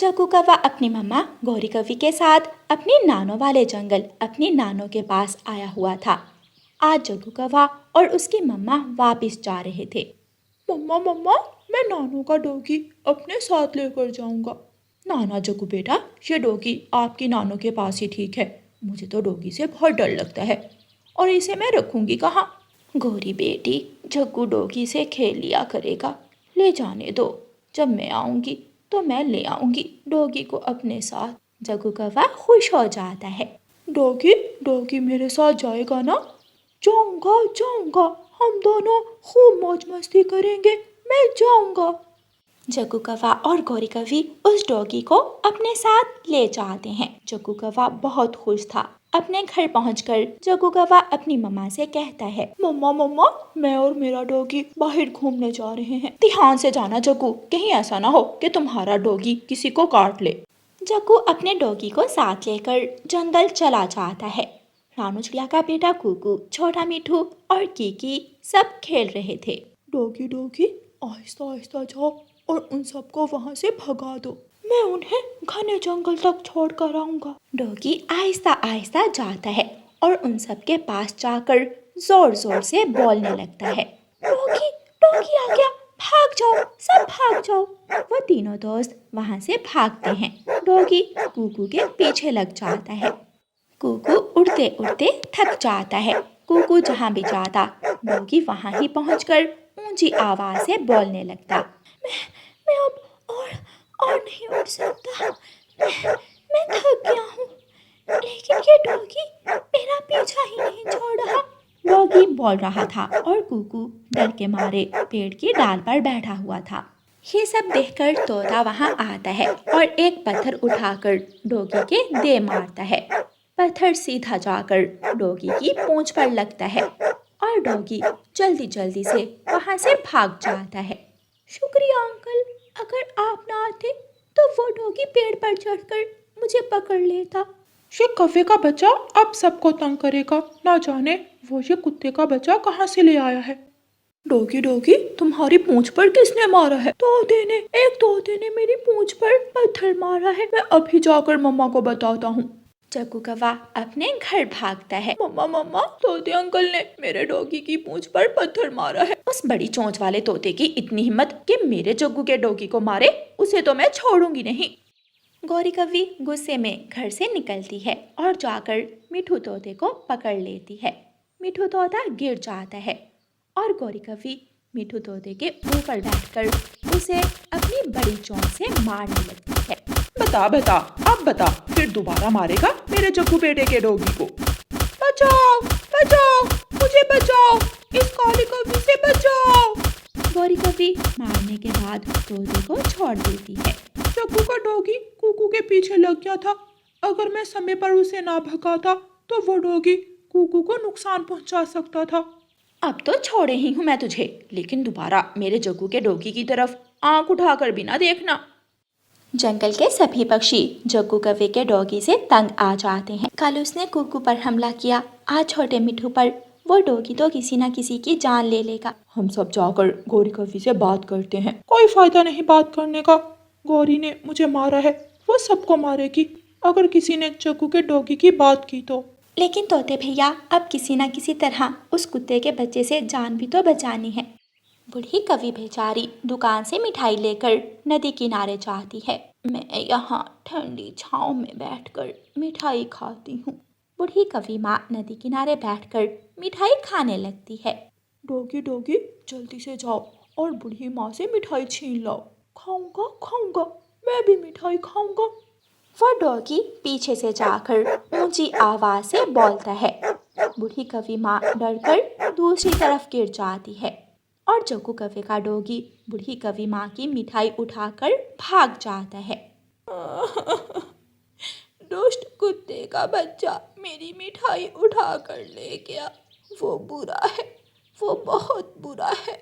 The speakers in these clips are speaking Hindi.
जग्गू कौवा अपनी मम्मा गौरी कवि के साथ अपनी नानों वाले जंगल अपनी नानों के पास आया हुआ था। आज जग्गू कौवा और उसकी मम्मा वापस जा रहे थे। मम्मा मम्मा, मैं नानू का डॉगी अपने साथ लेकर जाऊंगा। नाना जग्गू बेटा, ये डॉगी आपकी नानों के पास ही ठीक है। मुझे तो डॉगी से बहुत डर लगता है, और इसे मैं रखूंगी कहाँ? गौरी बेटी, जग्गू डॉगी से खेल लिया करेगा, ले जाने दो। जब मैं आऊंगी तो मैं ले आऊंगी डॉगी को अपने साथ। जग्गू कौवा खुश हो जाता है। डॉगी डॉगी मेरे साथ जाएगा ना? जाऊंगा जाऊंगा, हम दोनों खूब मौज मस्ती करेंगे, मैं जाऊंगा। जग्गू कौवा और गौरी कवि उस डॉगी को अपने साथ ले जाते हैं। जग्गू कौवा बहुत खुश था। अपने घर पहुंचकर जग्गू कौवा अपनी मम्मा से कहता है, मम्मा मम्मा, मैं और मेरा डॉगी बाहर घूमने जा रहे हैं। ध्यान से जाना जग्गू, कहीं ऐसा ना हो कि तुम्हारा डॉगी किसी को काट ले। जग्गू अपने डॉगी को साथ लेकर जंगल चला जाता है। रानू चिड़िया का बेटा कुकू, छोटा मिठू और कीकी सब खेल रहे थे। डॉगी डॉगी, आहिस्ता आहिस्ता जाओ और उन सबको वहाँ से भगा दो। मैं उन्हें घने जंगल तक छोड़ कर आऊंगा। डॉगी आहिस्ता आहिस्ता जाता है और उन सब के पास जाकर जोर जोर से बोलने लगता है, डॉगी डॉगी आ गया, भाग जाओ, सब भाग जाओ। वो तीनों दोस्त वहाँ से भागते हैं। डॉगी कुकू के पीछे लग जाता है। कुकू उड़ते उड़ते थक जाता है। कुकू जहाँ भी जाता, डॉगी वहाँ ही पहुँचकर ऊंची आवाज से बोलने लगता, मैं अब और नहीं उड़ सकता। मैं थक गया हूँ, लेकिन ये डॉगी मेरा पीछा ही नहीं छोड़ रहा। डॉगी बोल रहा था और कुकू डर के मारे पेड़ की डाल पर बैठा हुआ था। ये सब देखकर तोता वहां आता है और एक पत्थर उठाकर डॉगी के दे मारता है। पत्थर सीधा जाकर डॉगी की पूंछ पर लगता है और डॉगी जल्दी जल्दी से वहां से भाग जाता है। शुक्रिया अंकल, अगर आप ना आते तो वो डॉगी पेड़ पर चढ़कर मुझे पकड़ लेता। ये कौवे का बच्चा अब सबको तंग करेगा, ना जाने वो ये कुत्ते का बच्चा कहाँ से ले आया है। डॉगी डॉगी, तुम्हारी पूंछ पर किसने मारा है? तोते ने मेरी पूंछ पर पत्थर मारा है। मैं अभी जाकर मम्मा को बताता हूँ। जग्गू कौवा अपने घर भागता है। मम्मा मम्मा, तोते अंकल ने मेरे डॉगी की पूंछ पर पत्थर मारा है। उस बड़ी चोंच वाले तोते की इतनी हिम्मत कि मेरे जग्गू के डॉगी को मारे, उसे तो मैं छोड़ूंगी नहीं। गौरी कवि गुस्से में घर से निकलती है और जाकर मिठू तोते को पकड़ लेती है। मिठू तोता गिर जाता है और गौरी कवि मिठू तोते के ऊपर बैठकर उसे अपनी बड़ी चोंच से मारने लगती है। बता बता, अब बता, फिर दोबारा मारेगा मेरे जग्गू बेटे के डॉगी को? बचाओ बचाओ, मुझे बचाओ, इस काली कवि से बचाओ। गौरी कवि मारने के बाद तोते को छोड़ देती है। जग्गू का डॉगी कुकू के पीछे लग गया था। अगर मैं समय पर उसे ना भगाता तो वो डॉगी कुकू को नुकसान पहुंचा सकता था। अब तो छोड़े ही हूँ मैं तुझे, लेकिन दोबारा मेरे जग्गू के डॉगी की तरफ आंख उठाकर भी ना देखना। जंगल के सभी पक्षी जग्गू कौवे के डॉगी से तंग आ जाते हैं। कल उसने कुकू पर हमला किया, आज छोटे मिठू पर। वो डॉगी तो किसी न किसी की जान ले लेगा। हम सब जाकर गौरी कवि से बात करते हैं। कोई फायदा नहीं बात करने का। गौरी ने मुझे मारा है, वो सबको मारेगी अगर किसी ने जग्गू के डॉगी की बात की तो। लेकिन तोते भैया, अब किसी न किसी तरह उस कुत्ते के बच्चे से जान भी तो बचानी है। बूढ़ी कवि बेचारी दुकान से मिठाई लेकर नदी किनारे जाती है। मैं यहाँ ठंडी छाँव में बैठकर मिठाई खाती हूँ। बूढ़ी कवि माँ नदी किनारे बैठकर मिठाई खाने लगती है। डॉगी डॉगी, जल्दी से जाओ और बूढ़ी माँ से मिठाई छीन लाओ। खाऊंगा खाऊंगा, मैं भी मिठाई खाऊंगा। वह डॉगी पीछे से जाकर ऊंची आवाज से बोलता है। बूढ़ी कवि माँ डरकर दूसरी तरफ गिर जाती है और जग्गू कौवे का डॉगी बूढ़ी कवि माँ की मिठाई उठाकर भाग जाता है। दुष्ट कुत्ते का बच्चा मेरी मिठाई उठाकर ले गया। वो बुरा है, वो बहुत बुरा है।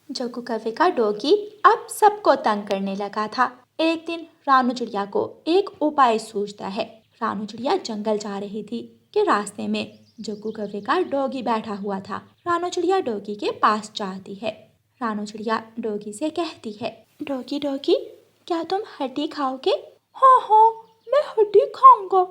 जग्गू कौवे का डॉगी अब सबको तंग करने लगा था। एक दिन रानू चिड़िया को एक उपाय सूझता है। रानू चिड़िया जंगल जा रही थी कि रास्ते में जग्गू कौवे का डॉगी बैठा हुआ था। रानू चिड़िया डॉगी के पास जाती है। रानू चिड़िया डॉगी से कहती है, डॉगी डॉगी, क्या तुम हड्डी खाओगे? हाँ हाँ, मैं हड्डी खाऊंगा।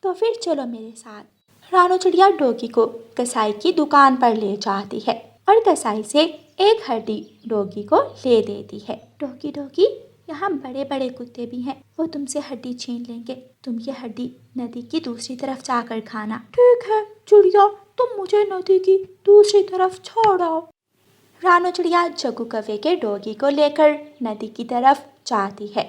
तो फिर चलो मेरे साथ। रानू चिड़िया डॉगी को कसाई की दुकान पर ले जाती है और कसाई से एक हड्डी डॉगी को ले देती है। डॉगी डॉगी, यहाँ बड़े बड़े कुत्ते भी हैं, वो तुमसे हड्डी छीन लेंगे। तुम ये हड्डी नदी की दूसरी तरफ जाकर खाना। ठीक है चिड़िया, तुम मुझे नदी की दूसरी तरफ छोड़ आओ। रानू चिड़िया जग्गू कौवे के डॉगी को लेकर नदी की तरफ जाती है।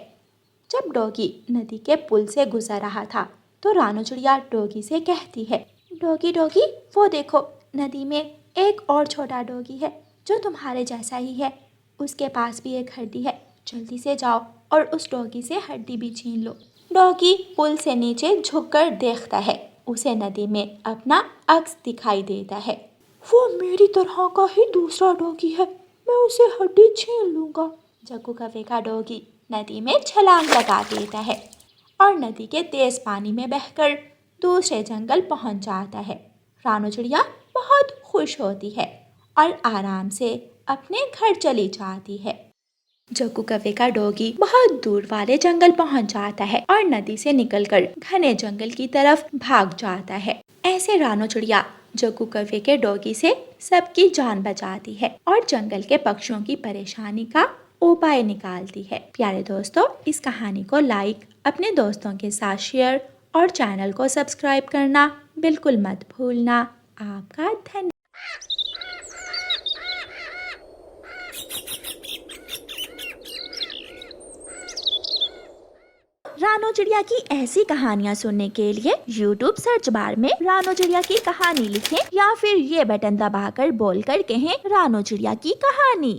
जब डॉगी नदी के पुल से गुजर रहा था तो रानू चिड़िया डॉगी से कहती है, डॉगी डॉगी, वो देखो नदी में एक और छोटा डॉगी है जो तुम्हारे जैसा ही है। उसके पास भी एक हड्डी है, जल्दी से जाओ और उस डॉगी से हड्डी भी छीन लो। डॉगी पुल से नीचे झुककर देखता है, उसे नदी में अपना अक्स दिखाई देता है। वो मेरी तरह का ही दूसरा डॉगी है, मैं उसे हड्डी छीन लूंगा। जग्गू कौवे का डॉगी नदी में छलांग लगा देता है और नदी के तेज पानी में बहकर दूसरे जंगल पहुंच जाता है। रानू चिड़िया बहुत खुश होती है और आराम से अपने घर चली जाती है। जग्गू कौवे का डॉगी बहुत दूर वाले जंगल पहुंच जाता है और नदी से निकलकर घने जंगल की तरफ भाग जाता है। ऐसे रानू चिड़िया जग्गू कौवे के डॉगी से सबकी जान बचाती है और जंगल के पक्षियों की परेशानी का उपाय निकालती है। प्यारे दोस्तों, इस कहानी को लाइक, अपने दोस्तों के साथ शेयर और चैनल को सब्सक्राइब करना बिल्कुल मत भूलना। आपका धन्यवाद। रानू चिड़िया की ऐसी कहानियाँ सुनने के लिए YouTube सर्च बार में रानू चिड़िया की कहानी लिखें या फिर ये बटन दबाकर बोलकर कहें रानू चिड़िया की कहानी।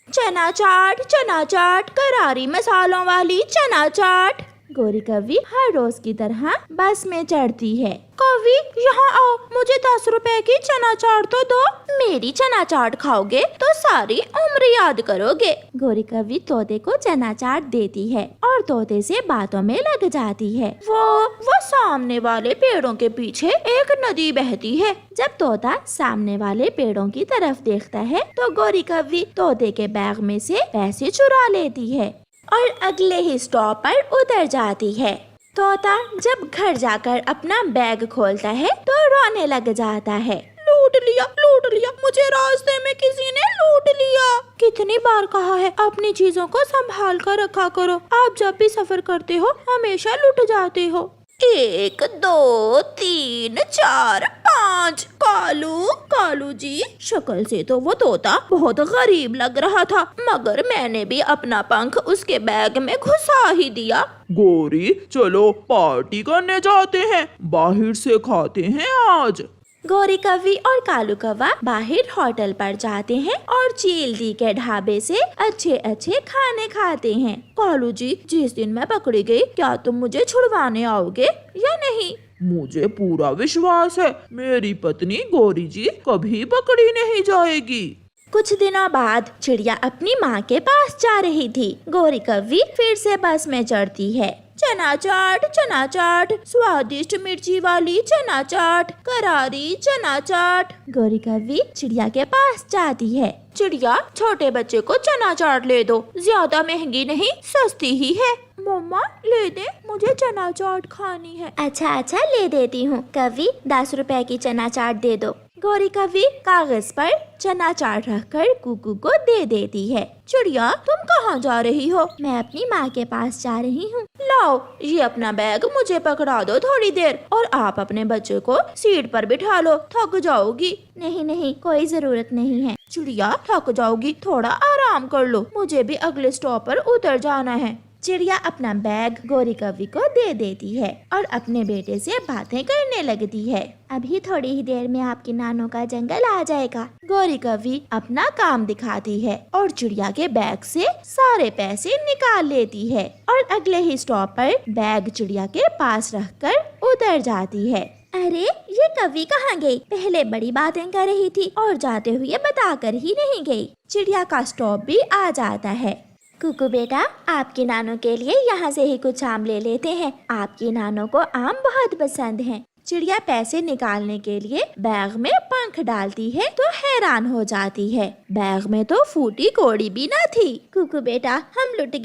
चना चाट करारी मसालों वाली चना चाट। गोरी कौवी हर रोज की तरह बस में चढ़ती है। कौवी, यहाँ आओ, मुझे 10 रुपए की चना चाट तो दो। मेरी चना चाट खाओगे तो सारी उम्र याद करोगे। गोरी कौवी तोते को चना चाट देती है और तोते से बातों में लग जाती है। वो सामने वाले पेड़ों के पीछे एक नदी बहती है। जब तोता सामने वाले पेड़ों की तरफ देखता है तो गोरी कौवी तोते के बैग में से पैसे चुरा लेती है और अगले ही स्टॉप पर उतर जाती है। तोता जब घर जाकर अपना बैग खोलता है तो रोने लग जाता है। लूट लिया, मुझे रास्ते में किसी ने लूट लिया। कितनी बार कहा है अपनी चीजों को संभाल कर रखा करो, आप जब भी सफर करते हो हमेशा लूट जाते हो। 1 2 3 4 5। कालू जी, शक्ल से तो वो तोता बहुत गरीब लग रहा था, मगर मैंने भी अपना पंख उसके बैग में घुसा ही दिया। गोरी, चलो पार्टी करने जाते हैं, बाहर से खाते हैं आज। गोरी कौवी और कालू कौवा बाहर होटल पर जाते हैं और चील दी के ढाबे से अच्छे अच्छे खाने खाते हैं। कालू जी, जिस दिन मैं पकड़ी गई, क्या तुम मुझे छुड़वाने आओगे या नहीं? मुझे पूरा विश्वास है, मेरी पत्नी गोरी जी कभी पकड़ी नहीं जाएगी। कुछ दिनों बाद चिड़िया अपनी माँ के पास जा रही थी। गोरी कौवी फिर से बस में चढ़ती है। चना चाट, स्वादिष्ट मिर्ची वाली चना चाट, करारी चना चाट। गोरी कौवी चिड़िया के पास जाती है। चिड़िया, छोटे बच्चे को चना चाट ले दो, ज्यादा महंगी नहीं, सस्ती ही है। मम्मा ले दे, मुझे चना चाट खानी है। अच्छा ले देती हूँ। कौवी, 10 रुपए की चना चाट दे दो। गोरी कौवी कागज पर चना चाट रखकर कुकू को दे देती है। चिड़िया, तुम कहाँ जा रही हो? मैं अपनी माँ के पास जा रही हूँ। लाओ, ये अपना बैग मुझे पकड़ा दो थोड़ी देर, और आप अपने बच्चे को सीट पर बिठा लो, थक जाओगी। नहीं, कोई जरूरत नहीं है। चिड़िया, थक जाओगी, थोड़ा आराम कर लो, मुझे भी अगले स्टॉप पर उतर जाना है। चिड़िया अपना बैग गोरी कौवी को दे देती है और अपने बेटे से बातें करने लगती है। अभी थोड़ी ही देर में आपके नानों का जंगल आ जाएगा। गोरी कौवी अपना काम दिखाती है और चिड़िया के बैग से सारे पैसे निकाल लेती है और अगले ही स्टॉप पर बैग चिड़िया के पास रखकर उतर जाती है। अरे, ये कौवी कहाँ गई? पहले बड़ी बातें कर रही थी और जाते हुए बताकर ही नहीं गई। चिड़िया का स्टॉप भी आ जाता है। कुकू बेटा, आपके नानों के लिए यहाँ से ही कुछ आम ले लेते हैं। आपकी नानों को आम बहुत पसंद हैं। चिड़िया पैसे निकालने के लिए बैग में पंख डालती है तो हैरान हो जाती है। बैग में तो फूटी कौड़ी भी ना थी। कुकू बेटा, हम लुट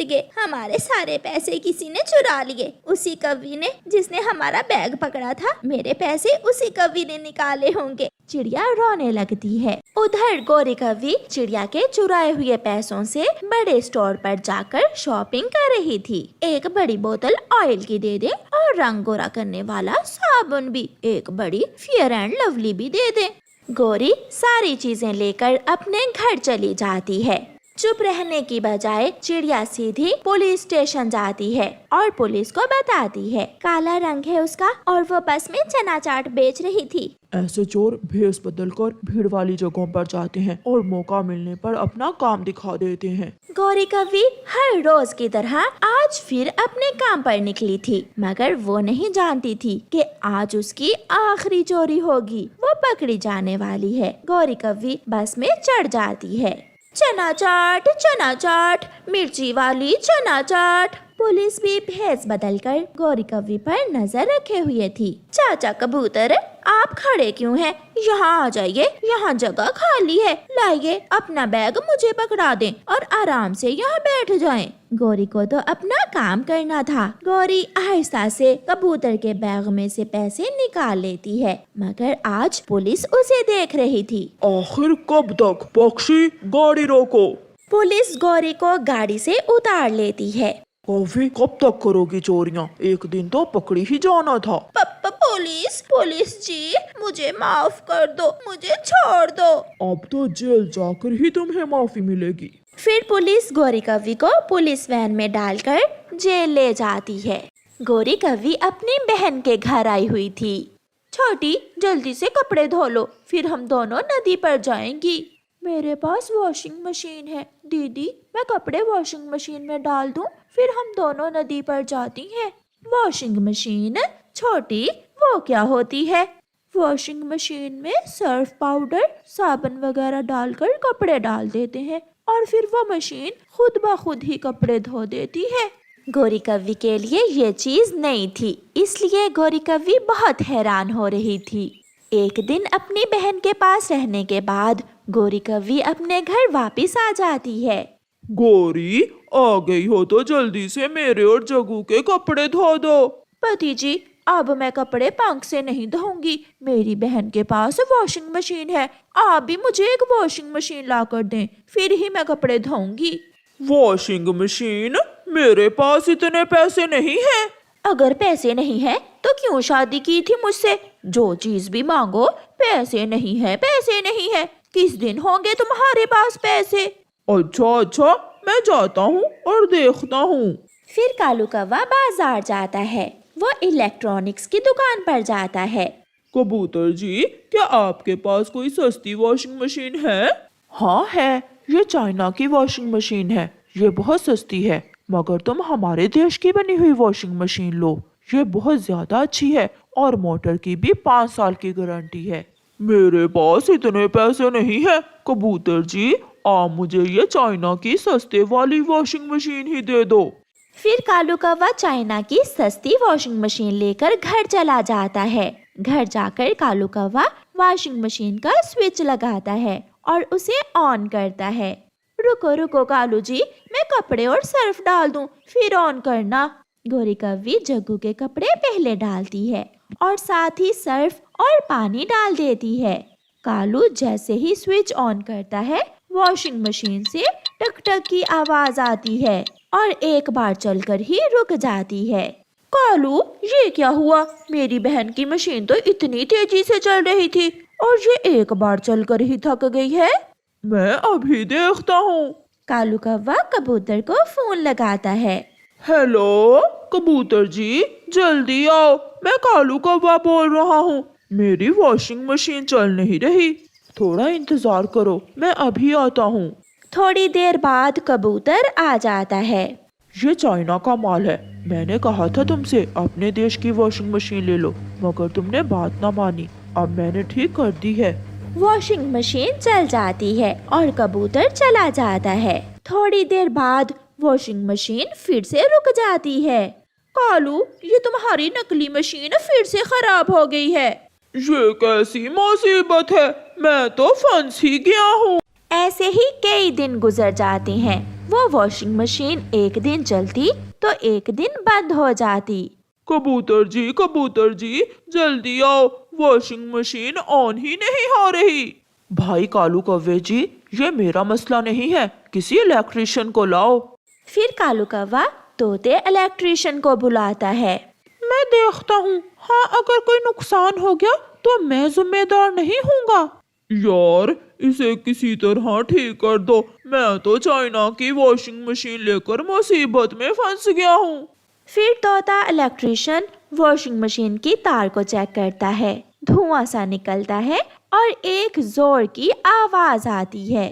गए, हमारे सारे पैसे किसी ने चुरा लिए। उसी कौवी ने जिसने हमारा बैग पकड़ा था, मेरे पैसे उसी कौवी ने निकाले होंगे। चिड़िया रोने लगती है। उधर गोरी कौवी चिड़िया के चुराए हुए पैसों से बड़े स्टोर पर जाकर शॉपिंग कर रही थी। एक बड़ी बोतल ऑयल की दे दे और रंग गोरा करने वाला साबुन भी, एक बड़ी फेयर एंड लवली भी दे दे। गोरी सारी चीजें लेकर अपने घर चली जाती है। चुप रहने की बजाय चिड़िया सीधी पुलिस स्टेशन जाती है और पुलिस को बताती है काला रंग है उसका और वो बस में चना चाट बेच रही थी। ऐसे चोर भेष बदलकर भीड़ वाली जगहों पर जाते हैं और मौका मिलने पर अपना काम दिखा देते हैं। गोरी कौवी हर रोज की तरह आज फिर अपने काम पर निकली थी, मगर वो नहीं जानती थी कि आज उसकी आखिरी चोरी होगी। वो पकड़ी जाने वाली है। गोरी कौवी बस में चढ़ जाती है। चना चाट, मिर्ची वाली चना चाट। पुलिस भी भेष बदलकर गोरी कौवी पर नजर रखे हुए थी। चाचा कबूतर, आप खड़े क्यों हैं? यहाँ आ जाइए, यहाँ जगह खाली है। लाइए अपना बैग मुझे पकड़ा दें और आराम से यहाँ बैठ जाएं। गोरी को तो अपना काम करना था। गोरी आहिस्ता से कबूतर के बैग में से पैसे निकाल लेती है, मगर आज पुलिस उसे देख रही थी। आखिर कब तक? पक्षी, गाड़ी रोको। पुलिस गोरी को गाड़ी से उतार लेती है। कौवी, कब तक करोगी चोरियां? एक दिन तो पकड़ी ही जाना था। पुलिस जी, मुझे माफ कर दो, मुझे छोड़ दो। अब तो जेल जाकर ही तुम्हें माफी मिलेगी। फिर पुलिस गोरी कौवी को पुलिस वैन में डालकर जेल ले जाती है। गोरी कौवी अपनी बहन के घर आई हुई थी। छोटी, जल्दी से कपड़े धो लो, फिर हम दोनों नदी पर जाएंगी। मेरे पास वॉशिंग मशीन है दीदी, मैं कपड़े वॉशिंग मशीन में डाल दूं, फिर हम दोनों नदी पर जाती हैं। Washing machine? छोटी, वो क्या होती है? वॉशिंग मशीन में सर्फ पाउडर, साबुन वगैरह डालकर कपड़े डाल देते हैं और फिर वो मशीन खुद ब खुद ही कपड़े धो देती है। गोरी कौवी के लिए ये चीज नई थी, इसलिए गोरी कौवी बहुत हैरान हो रही थी। एक दिन अपनी बहन के पास रहने के बाद गोरी कौवी अपने घर वापस आ जाती है। गोरी, आ गई हो तो जल्दी से मेरे और जग्गू के कपड़े धो दो। पति जी, अब मैं कपड़े पंख से नहीं धोऊंगी, मेरी बहन के पास वॉशिंग मशीन है। आप भी मुझे एक वॉशिंग मशीन ला कर दें, फिर ही मैं कपड़े धोऊंगी। Washing machine? मेरे पास इतने पैसे नहीं हैं। अगर पैसे नहीं है तो क्यों शादी की थी मुझसे? जो चीज भी मांगो, पैसे नहीं है, पैसे नहीं है। किस दिन होंगे तुम्हारे पास पैसे? अच्छा, मैं जाता हूँ और देखता हूँ। फिर कालू कौवा बाजार जाता है। वो इलेक्ट्रॉनिक्स की दुकान पर जाता है। कबूतर जी, क्या आपके पास कोई सस्ती वॉशिंग मशीन है? हाँ है, ये चाइना की वॉशिंग मशीन है। ये बहुत सस्ती है, मगर तुम हमारे देश की बनी हुई वॉशिंग मशीन लो। ये बहुत ज्यादा अच्छी है और मोटर की भी 5 साल की गारंटी है। मेरे पास इतने पैसे नहीं है कबूतर जी, आप मुझे ये चाइना की सस्ते वाली वॉशिंग मशीन ही दे दो। फिर कालू कौवा चाइना की सस्ती वॉशिंग मशीन लेकर घर चला जाता है। घर जाकर कालू कौवा वॉशिंग मशीन का स्विच लगाता है और उसे ऑन करता है। रुको कालू जी, मैं कपड़े और सर्फ डाल दूं, फिर ऑन करना। गोरी कौवी जग्गू के कपड़े पहले डालती है और साथ ही सर्फ और पानी डाल देती है। कालू जैसे ही स्विच ऑन करता है, वॉशिंग मशीन से टक टक की आवाज आती है और एक बार चलकर ही रुक जाती है। कालू, ये क्या हुआ? मेरी बहन की मशीन तो इतनी तेजी से चल रही थी और ये एक बार चलकर ही थक गई है। मैं अभी देखता हूँ। कालू कौवा कबूतर को फोन लगाता है। हेलो कबूतर जी, जल्दी आओ, मैं कालू कौवा बोल रहा हूँ। मेरी वॉशिंग मशीन चल नहीं रही, थोड़ा इंतजार करो, मैं अभी आता हूँ। थोड़ी देर बाद कबूतर आ जाता है। ये चाइना का माल है, मैंने कहा था तुमसे अपने देश की वॉशिंग मशीन ले लो, मगर तुमने बात ना मानी। अब मैंने ठीक कर दी है। वॉशिंग मशीन चल जाती है और कबूतर चला जाता है। थोड़ी देर बाद वॉशिंग मशीन फिर से रुक जाती है। कालू, ये तुम्हारी नकली मशीन फिर से खराब हो गई है। ये कैसी मुसीबत है, मैं तो फंस ही गया हूँ। ऐसे ही कई दिन गुजर जाते हैं। वो वॉशिंग मशीन एक दिन चलती तो एक दिन बंद हो जाती। कबूतर जी जल्दी आओ, वॉशिंग मशीन ऑन ही नहीं हो रही। भाई कालू कौवे जी, ये मेरा मसला नहीं है, किसी इलेक्ट्रिशियन को लाओ। फिर कालू कौवा तोते इलेक्ट्रिशियन को बुलाता है। मैं देखता हूँ, हाँ अगर कोई नुकसान हो गया तो मैं जिम्मेदार नहीं हूँगा। यार इसे किसी तरह ठीक कर दो, मैं तो चाइना की वॉशिंग मशीन लेकर मुसीबत में फंस गया हूँ। फिर तोता इलेक्ट्रिशियन वॉशिंग मशीन की तार को चेक करता है। धुआं सा निकलता है और एक जोर की आवाज आती है।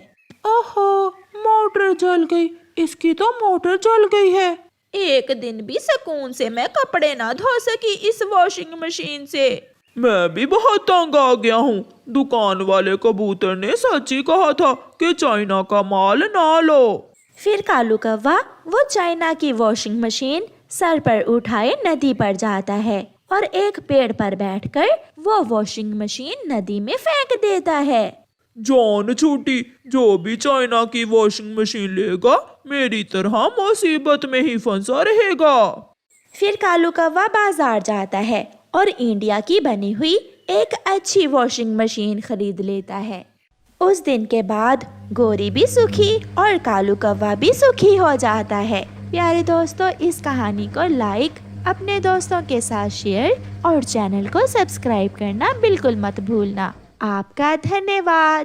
ओहो, मोटर जल गई, इसकी तो मोटर जल गई है। एक दिन भी सुकून से मैं कपड़े ना धो सकी इस वॉशिंग मशीन से। मैं भी बहुत तंग आ गया हूँ। दुकान वाले कबूतर ने सच ही कहा था कि चाइना का माल ना लो। फिर कालू कौवा वो चाइना की वॉशिंग मशीन सर पर उठाए नदी पर जाता है और एक पेड़ पर बैठकर वो वॉशिंग मशीन नदी में फेंक देता है। जान छूटी, जो भी चाइना की वॉशिंग मशीन लेगा मेरी तरह मुसीबत में ही फंसा रहेगा। फिर कालू कौवा बाजार जाता है और इंडिया की बनी हुई एक अच्छी वॉशिंग मशीन खरीद लेता है। उस दिन के बाद गोरी भी सुखी और कालू कौवा भी सुखी हो जाता है। प्यारे दोस्तों, इस कहानी को लाइक, अपने दोस्तों के साथ शेयर और चैनल को सब्सक्राइब करना बिल्कुल मत भूलना। आपका धन्यवाद।